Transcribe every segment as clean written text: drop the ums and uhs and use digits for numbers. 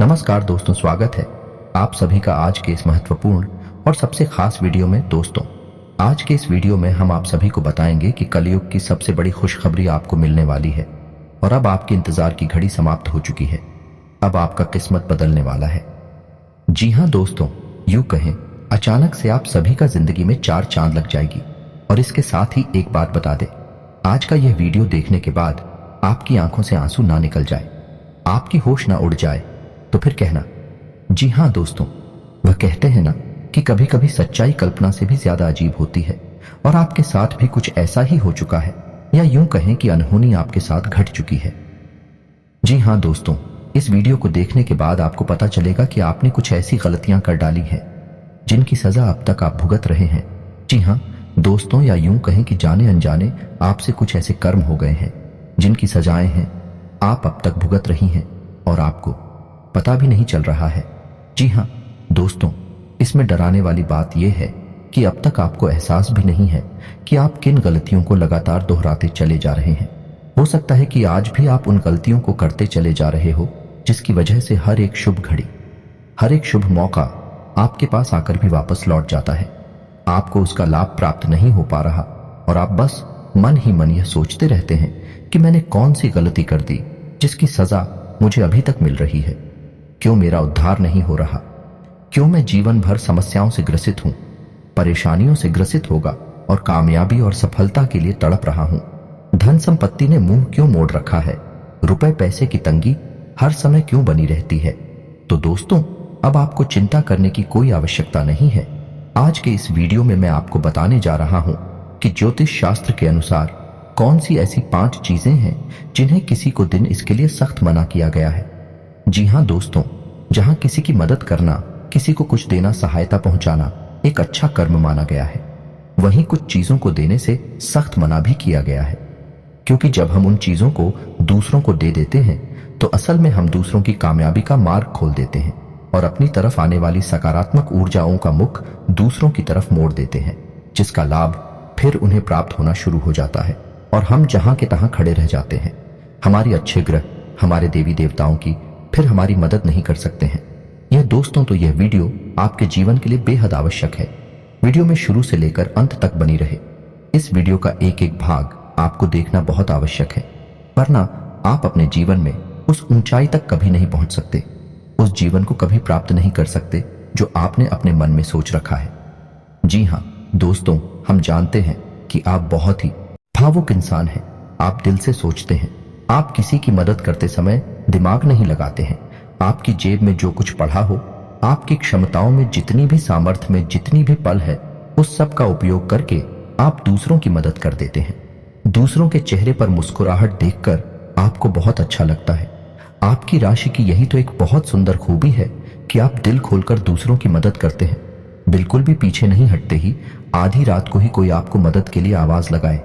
नमस्कार दोस्तों, स्वागत है आप सभी का आज के इस महत्वपूर्ण और सबसे खास वीडियो में। दोस्तों, आज के इस वीडियो में हम आप सभी को बताएंगे कि कलयुग की सबसे बड़ी खुशखबरी आपको मिलने वाली है और अब आपके इंतजार की घड़ी समाप्त हो चुकी है। अब आपका किस्मत बदलने वाला है। जी हाँ दोस्तों, यूं कहें अचानक से आप सभी का जिंदगी में चार चांद लग जाएगी। और इसके साथ ही एक बात बता दे, आज का यह वीडियो देखने के बाद आपकी आंखों से आंसू ना निकल जाए, आपकी होश ना उड़ जाए तो फिर कहना। जी हाँ दोस्तों, वह कहते हैं ना कि कभी कभी सच्चाई कल्पना से भी ज्यादा अजीब होती है और आपके साथ भी कुछ ऐसा ही हो चुका है, या यूं कहें कि अनहोनी आपके साथ घट चुकी है। जी हाँ दोस्तों, इस वीडियो को देखने के बाद आपको पता चलेगा कि आपने कुछ ऐसी गलतियां कर डाली हैं जिनकी सजा अब तक आप भुगत रहे हैं। जी हाँ दोस्तों, या यूं कहें कि जाने अनजाने आपसे कुछ ऐसे कर्म हो गए हैं जिनकी सजाएं हैं आप अब तक भुगत रही हैं और आपको पता भी नहीं चल रहा है। जी हाँ दोस्तों, इसमें डराने वाली बात यह है कि अब तक आपको एहसास भी नहीं है कि आप किन गलतियों को लगातार दोहराते चले जा रहे हैं। हो सकता है कि आज भी आप उन गलतियों को करते चले जा रहे हो जिसकी वजह से हर एक शुभ घड़ी, हर एक शुभ मौका आपके पास आकर भी वापस लौट जाता है। आपको उसका लाभ प्राप्त नहीं हो पा रहा और आप बस मन ही मन यह सोचते रहते हैं कि मैंने कौन सी गलती कर दी जिसकी सजा मुझे अभी तक मिल रही है। क्यों मेरा उद्धार नहीं हो रहा? क्यों मैं जीवन भर समस्याओं से ग्रसित हूं, परेशानियों से ग्रसित होगा और कामयाबी और सफलता के लिए तड़प रहा हूं? धन संपत्ति ने मुंह क्यों मोड़ रखा है? रुपए पैसे की तंगी हर समय क्यों बनी रहती है? तो दोस्तों, अब आपको चिंता करने की कोई आवश्यकता नहीं है। आज के इस वीडियो में मैं आपको बताने जा रहा हूं कि ज्योतिष शास्त्र के अनुसार कौन सी ऐसी 5 चीजें हैं जिन्हें किसी को दिन इसके लिए सख्त मना किया गया है। जी हाँ दोस्तों, जहां किसी की मदद करना, किसी को कुछ देना, सहायता पहुंचाना एक अच्छा कर्म माना गया है, वहीं कुछ चीजों को देने से सख्त मना भी किया गया है। क्योंकि जब हम उन चीजों को दूसरों को दे देते हैं तो असल में हम दूसरों की कामयाबी का मार्ग खोल देते हैं और अपनी तरफ आने वाली सकारात्मक ऊर्जाओं का मुख दूसरों की तरफ मोड़ देते हैं, जिसका लाभ फिर उन्हें प्राप्त होना शुरू हो जाता है और हम जहां के तहां खड़े रह जाते हैं। हमारी अच्छे ग्रह, हमारे देवी देवताओं की फिर हमारी मदद नहीं कर सकते हैं। यह दोस्तों, तो यह वीडियो आपके जीवन के लिए बेहद आवश्यक है। वीडियो में शुरू से लेकर अंत तक बनी रहे। इस वीडियो का एक एक भाग आपको देखना बहुत आवश्यक है, वरना आप अपने जीवन में उस ऊंचाई तक कभी नहीं पहुंच सकते, उस जीवन को कभी प्राप्त नहीं कर सकते जो आपने अपने मन में सोच रखा है। जी हाँ दोस्तों, हम जानते हैं कि आप बहुत ही भावुक इंसान हैं। आप दिल से सोचते हैं, आप किसी की मदद करते समय दिमाग नहीं लगाते हैं। आपकी जेब में जो कुछ पड़ा हो, आपकी क्षमताओं में जितनी भी सामर्थ्य में जितनी भी पल है, उस सब का उपयोग करके आप दूसरों की मदद कर देते हैं। दूसरों के चेहरे पर मुस्कुराहट देखकर आपको बहुत अच्छा लगता है। आपकी राशि की यही तो एक बहुत सुंदर खूबी है कि आप दिल खोलकर दूसरों की मदद करते हैं। बिल्कुल भी पीछे नहीं हटते ही आधी रात को ही कोई आपको मदद के लिए आवाज लगाए,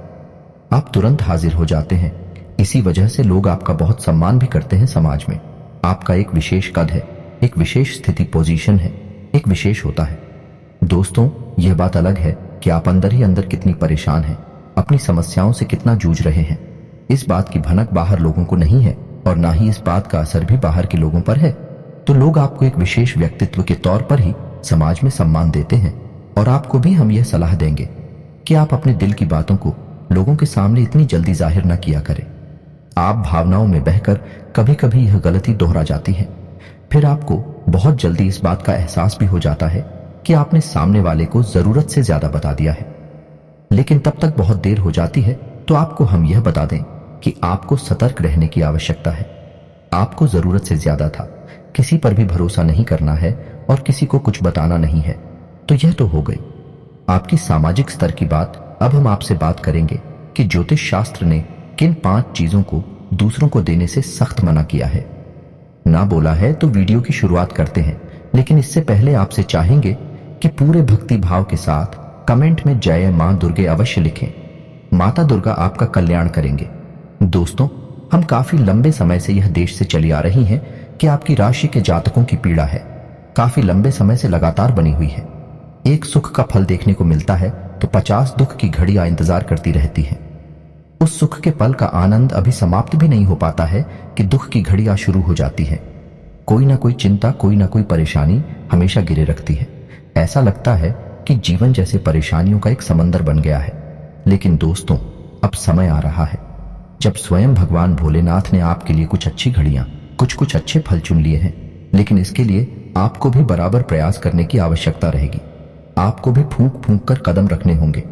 आप तुरंत हाजिर हो जाते हैं। इसी वजह से लोग आपका बहुत सम्मान भी करते हैं समाज में। आपका एक विशेष कद है, एक विशेष स्थिति, पोजीशन है, एक विशेष होता है। दोस्तों, यह बात अलग है कि आप अंदर ही अंदर कितनी परेशान हैं, अपनी समस्याओं से कितना जूझ रहे हैं। इस बात की भनक बाहर लोगों को नहीं है और ना ही इस बात का असर भी बाहर के लोगों पर है। तो लोग आपको एक विशेष व्यक्तित्व के तौर पर ही समाज में सम्मान देते हैं और आपको भी हम यह सलाह देंगे कि आप अपने दिल की बातों को लोगों के सामने इतनी जल्दी जाहिर न किया करें। आप भावनाओं में बहकर कभी कभी यह गलती दोहरा जाती है। फिर आपको बहुत जल्दी इस बात का एहसास भी हो जाता है कि आपने सामने वाले को जरूरत से ज्यादा बता दिया है। लेकिन तब तक बहुत देर हो जाती है। तो आपको हम यह बता दें कि आपको सतर्क रहने की आवश्यकता है। आपको जरूरत से ज्यादा था, किसी पर भी भरोसा नहीं करना है और किसी को कुछ बताना नहीं है। तो यह तो हो गई आपकी सामाजिक स्तर की बात। अब हम आपसे बात करेंगे कि ज्योतिष शास्त्र ने किन 5 चीजों को दूसरों को देने से सख्त मना किया है। ना बोला है तो वीडियो की शुरुआत करते हैं, लेकिन इससे पहले आपसे चाहेंगे कि पूरे भक्ति भाव के साथ कमेंट में जय मां दुर्गे अवश्य लिखें। माता दुर्गा आपका कल्याण करेंगे। दोस्तों, हम काफी लंबे समय से यह देश से चली आ रही हैं कि आपकी राशि के जातकों की पीड़ा है, काफी लंबे समय से लगातार बनी हुई है। एक सुख का फल देखने को मिलता है तो 50 दुख की घड़ियां इंतजार करती रहती हैं। उस सुख के पल का आनंद अभी समाप्त भी नहीं हो पाता है कि दुख की घड़ियां शुरू हो जाती है। कोई ना कोई चिंता, कोई ना कोई परेशानी हमेशा गिरे रखती है। ऐसा लगता है कि जीवन जैसे परेशानियों का एक समंदर बन गया है। लेकिन दोस्तों, अब समय आ रहा है जब स्वयं भगवान भोलेनाथ ने आपके लिए कुछ अच्छी घड़ियां, कुछ अच्छे फल चुन लिए हैं। लेकिन इसके लिए आपको भी बराबर प्रयास करने की आवश्यकता रहेगी। आपको भी फूंक फूंक कर कदम रखने होंगे।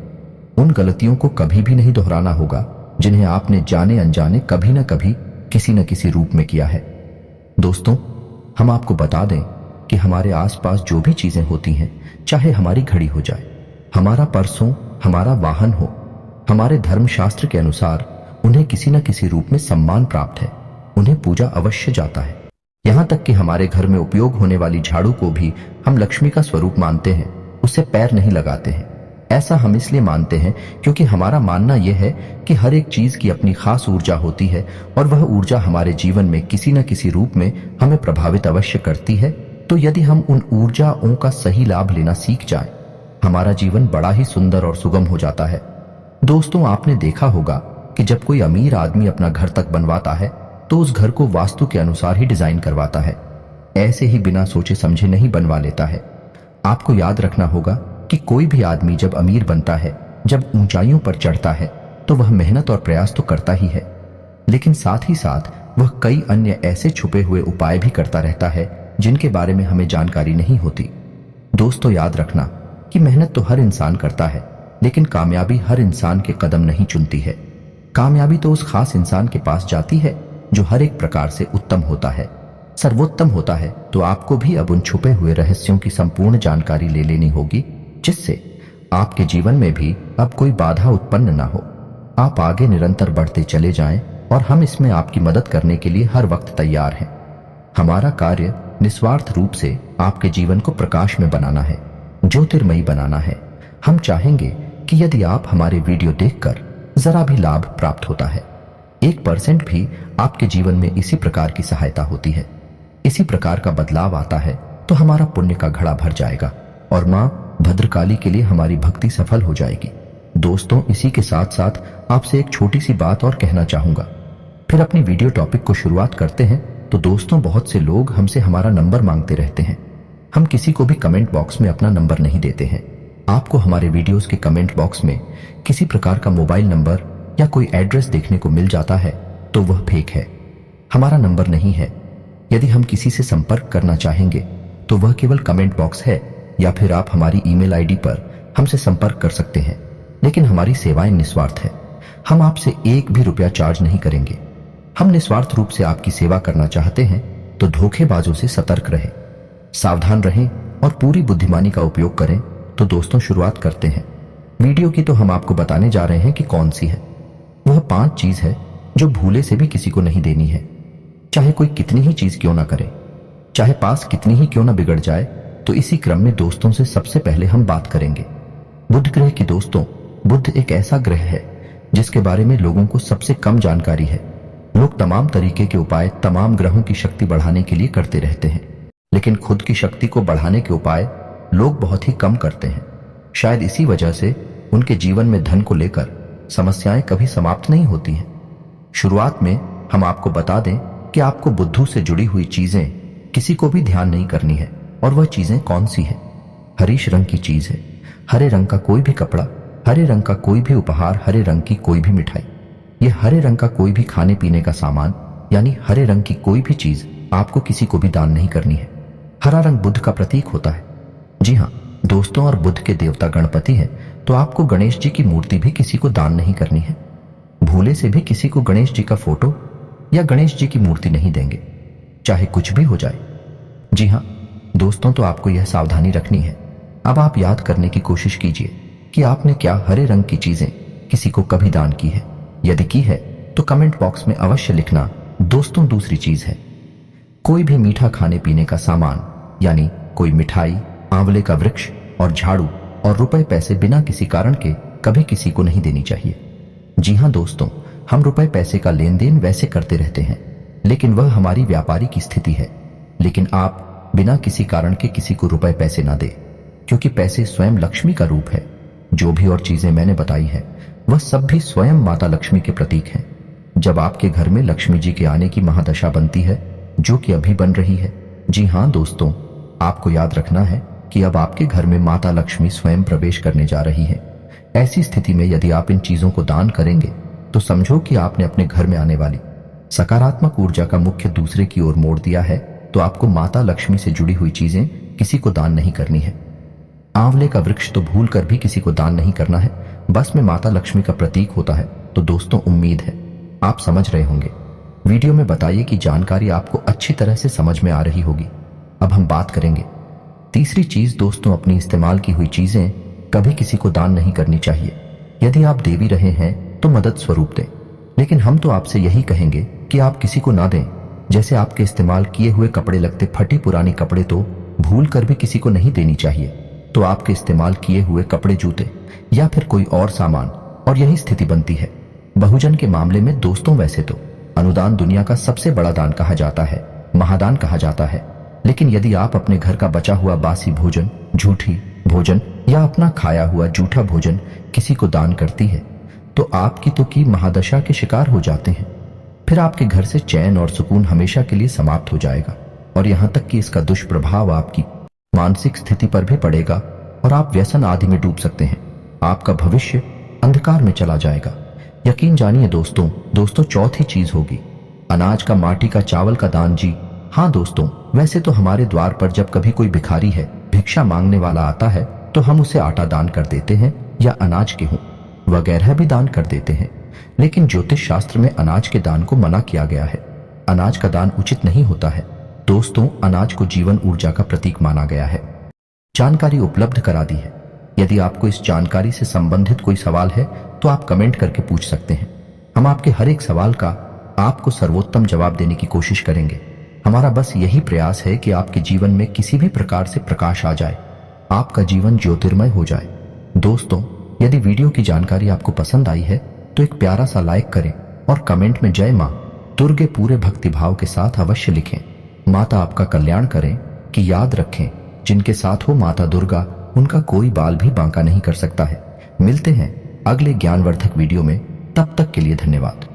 उन गलतियों को कभी भी नहीं दोहराना होगा जिन्हें आपने जाने अनजाने कभी न कभी किसी न किसी रूप में किया है। दोस्तों, हम आपको बता दें कि हमारे आसपास जो भी चीजें होती हैं, चाहे हमारी घड़ी हो जाए, हमारा पर्स हो, हमारा वाहन हो, हमारे धर्मशास्त्र के अनुसार उन्हें किसी न किसी रूप में सम्मान प्राप्त है। उन्हें पूजा अवश्य जाता है। यहां तक कि हमारे घर में उपयोग होने वाली झाड़ू को भी हम लक्ष्मी का स्वरूप मानते हैं, उसे पैर नहीं लगाते हैं। ऐसा हम इसलिए मानते हैं क्योंकि हमारा मानना यह है कि हर एक चीज की अपनी खास ऊर्जा होती है और वह ऊर्जा हमारे जीवन में किसी न किसी रूप में हमें प्रभावित अवश्य करती है। तो यदि हम उन ऊर्जाओं का सही लाभ लेना सीख जाएं, हमारा जीवन बड़ा ही सुंदर और सुगम हो जाता है। दोस्तों, आपने देखा होगा कि जब कोई अमीर आदमी अपना घर तक बनवाता है तो उस घर को वास्तु के अनुसार ही डिजाइन करवाता है। ऐसे ही बिना सोचे समझे नहीं बनवा लेता है। आपको याद रखना होगा कि कोई भी आदमी जब अमीर बनता है, जब ऊंचाइयों पर चढ़ता है, तो वह मेहनत और प्रयास तो करता ही है, लेकिन साथ ही साथ वह कई अन्य ऐसे छुपे हुए उपाय भी करता रहता है जिनके बारे में हमें जानकारी नहीं होती। दोस्तों, याद रखना कि मेहनत तो हर इंसान करता है, लेकिन कामयाबी हर इंसान के कदम नहीं चुनती है। कामयाबी तो उस खास इंसान के पास जाती है जो हर एक प्रकार से उत्तम होता है, सर्वोत्तम होता है। तो आपको भी अब उन छुपे हुए रहस्यों की संपूर्ण जानकारी ले लेनी होगी, जिससे आपके जीवन में भी अब कोई बाधा उत्पन्न ना हो। आप आगे निरंतर बढ़ते चले जाएं और हम इसमें आपकी मदद करने के लिए हर वक्त तैयार हैं। हमारा कार्य निस्वार्थ रूप से आपके जीवन को प्रकाश में बनाना है, ज्योतिर्मयी बनाना है। हम चाहेंगे कि यदि आप हमारे वीडियो देखकर जरा भी लाभ प्राप्त होता है, 1% भी आपके जीवन में इसी प्रकार की सहायता होती है, इसी प्रकार का बदलाव आता है, तो हमारा पुण्य का घड़ा भर जाएगा और मां भद्रकाली के लिए हमारी भक्ति सफल हो जाएगी। दोस्तों, इसी के साथ साथ आपसे एक छोटी सी बात और कहना चाहूंगा, फिर अपनी वीडियो टॉपिक को शुरुआत करते हैं। तो दोस्तों, बहुत से लोग हमसे हमारा नंबर मांगते रहते हैं। हम किसी को भी कमेंट बॉक्स में अपना नंबर नहीं देते हैं। आपको हमारे वीडियोस के कमेंट बॉक्स में किसी प्रकार का मोबाइल नंबर या कोई एड्रेस देखने को मिल जाता है तो वह फेक है, हमारा नंबर नहीं है। यदि हम किसी से संपर्क करना चाहेंगे तो वह केवल कमेंट बॉक्स है, या फिर आप हमारी ईमेल आईडी पर हमसे संपर्क कर सकते हैं। लेकिन हमारी सेवाएं निस्वार्थ है। हम आपसे एक भी रुपया चार्ज नहीं करेंगे। हम निस्वार्थ रूप से आपकी सेवा करना चाहते हैं, तो धोखेबाजों से सतर्क रहें, सावधान रहें और पूरी बुद्धिमानी का उपयोग करें। तो दोस्तों, शुरुआत करते हैं। वीडियो की तो हम आपको बताने जा रहे हैं कि कौन सी है। वह 5 चीज है जो भूले से भी किसी को नहीं देनी है, चाहे कोई कितनी ही चीज क्यों ना करे, चाहे पास कितनी ही क्यों ना बिगड़ जाए। तो इसी क्रम में दोस्तों से सबसे पहले हम बात करेंगे बुध ग्रह की। दोस्तों, बुध एक ऐसा ग्रह है जिसके बारे में लोगों को सबसे कम जानकारी है। लोग तमाम तरीके के उपाय तमाम ग्रहों की शक्ति बढ़ाने के लिए करते रहते हैं, लेकिन खुद की शक्ति को बढ़ाने के उपाय लोग बहुत ही कम करते हैं। शायद इसी वजह से उनके जीवन में धन को लेकर समस्याएं कभी समाप्त नहीं होती हैं। शुरुआत में हम आपको बता दें कि आपको बुद्धू से जुड़ी हुई चीजें किसी को भी ध्यान नहीं करनी है। और वह चीजें कौन सी है? हरीश रंग की चीज है, हरे रंग का कोई भी कपड़ा, हरे रंग का कोई भी उपहार, हरे रंग की कोई भी मिठाई, यह हरे रंग का कोई भी खाने पीने का सामान, यानी हरे रंग की कोई भी चीज आपको किसी को भी दान नहीं करनी है। हरा रंग बुध का प्रतीक होता है। जी हाँ दोस्तों, और बुध के देवता गणपति हैं, तो आपको गणेश जी की मूर्ति भी किसी को दान नहीं करनी है। भूले से भी किसी को गणेश जी का फोटो या गणेश जी की मूर्ति नहीं देंगे, चाहे कुछ भी हो जाए। जी हाँ दोस्तों, तो आपको यह सावधानी रखनी है। अब आप याद करने की कोशिश कीजिए कि आपने क्या हरे रंग की चीजें किसी को कभी दान की है। यदि की है तो कमेंट बॉक्स में अवश्य लिखना। दोस्तों, दूसरी चीज है कोई भी मीठा खाने पीने का सामान, यानी कोई मिठाई, आंवले का वृक्ष और झाड़ू और रुपए पैसे बिना किसी कारण के कभी किसी को नहीं देनी चाहिए। जी हाँ दोस्तों, हम रुपए पैसे का लेन देन वैसे करते रहते हैं, लेकिन वह हमारी व्यापारी की स्थिति है। लेकिन आप बिना किसी कारण के किसी को रुपए पैसे ना दे, क्योंकि पैसे स्वयं लक्ष्मी का रूप है। जो भी और चीजें मैंने बताई है वह सब भी स्वयं माता लक्ष्मी के प्रतीक हैं। जब आपके घर में लक्ष्मी जी के आने की महादशा बनती है, जो कि अभी बन रही है, जी हाँ दोस्तों, आपको याद रखना है कि अब आपके घर में माता लक्ष्मी स्वयं प्रवेश करने जा रही है। ऐसी स्थिति में यदि आप इन चीजों को दान करेंगे तो समझो कि आपने अपने घर में आने वाली सकारात्मक ऊर्जा का मुख्य दूसरे की ओर मोड़ दिया है। तो आपको माता लक्ष्मी से जुड़ी हुई चीजें किसी को दान नहीं करनी है। आंवले का वृक्ष तो भूल कर भी किसी को दान नहीं करना है, बस में माता लक्ष्मी का प्रतीक होता है। तो दोस्तों, उम्मीद है आप समझ रहे होंगे। वीडियो में बताइए कि जानकारी आपको अच्छी तरह से समझ में आ रही होगी। अब हम बात करेंगे तीसरी चीज। दोस्तों, अपनी इस्तेमाल की हुई चीजें कभी किसी को दान नहीं करनी चाहिए। यदि आप दे भी रहे हैं तो मदद स्वरूप दें, लेकिन हम तो आपसे यही कहेंगे कि आप किसी को ना दें। जैसे आपके इस्तेमाल किए हुए कपड़े लगते फटी पुरानी कपड़े तो भूल कर भी किसी को नहीं देनी चाहिए। तो आपके इस्तेमाल किए हुए कपड़े, जूते या फिर कोई और सामान, और यही स्थिति बनती है बहुजन के मामले में। दोस्तों, वैसे तो अनुदान दुनिया का सबसे बड़ा दान कहा जाता है, महादान कहा जाता है। लेकिन यदि आप अपने घर का बचा हुआ बासी भोजन, झूठी भोजन या अपना खाया हुआ जूठा भोजन किसी को दान करती है तो आपकी तो की महादशा के शिकार हो जाते हैं। फिर आपके घर से चैन और सुकून हमेशा के लिए समाप्त हो जाएगा, और यहां तक कि इसका दुष्प्रभाव आपकी मानसिक स्थिति पर भी पड़ेगा और आप व्यसन आदि में डूब सकते हैं। आपका भविष्य अंधकार में चला जाएगा। यकीन जानिए दोस्तों, चौथी चीज होगी अनाज का, माटी का, चावल का दान। जी हाँ दोस्तों, वैसे तो हमारे द्वार पर जब कभी कोई भिखारी है, भिक्षा मांगने वाला आता है तो हम उसे आटा दान कर देते हैं या अनाज, गेहूं वगैरह भी दान कर देते हैं। लेकिन ज्योतिष शास्त्र में अनाज के दान को मना किया गया है। अनाज का दान उचित नहीं होता है। दोस्तों, अनाज को जीवन ऊर्जा का प्रतीक माना गया है। जानकारी उपलब्ध करा दी है। यदि आपको इस जानकारी से संबंधित कोई सवाल है तो आप कमेंट करके पूछ सकते हैं। हम आपके हर एक सवाल का आपको सर्वोत्तम जवाब देने की कोशिश करेंगे। हमारा बस यही प्रयास है कि आपके जीवन में किसी भी प्रकार से प्रकाश आ जाए, आपका जीवन ज्योतिर्मय हो जाए। दोस्तों, यदि वीडियो की जानकारी आपको पसंद आई है तो एक प्यारा सा लाइक करें और कमेंट में जय मां दुर्गे पूरे भक्तिभाव के साथ अवश्य लिखें। माता आपका कल्याण करें। कि याद रखें, जिनके साथ हो माता दुर्गा, उनका कोई बाल भी बांका नहीं कर सकता है। मिलते हैं अगले ज्ञानवर्धक वीडियो में, तब तक के लिए धन्यवाद।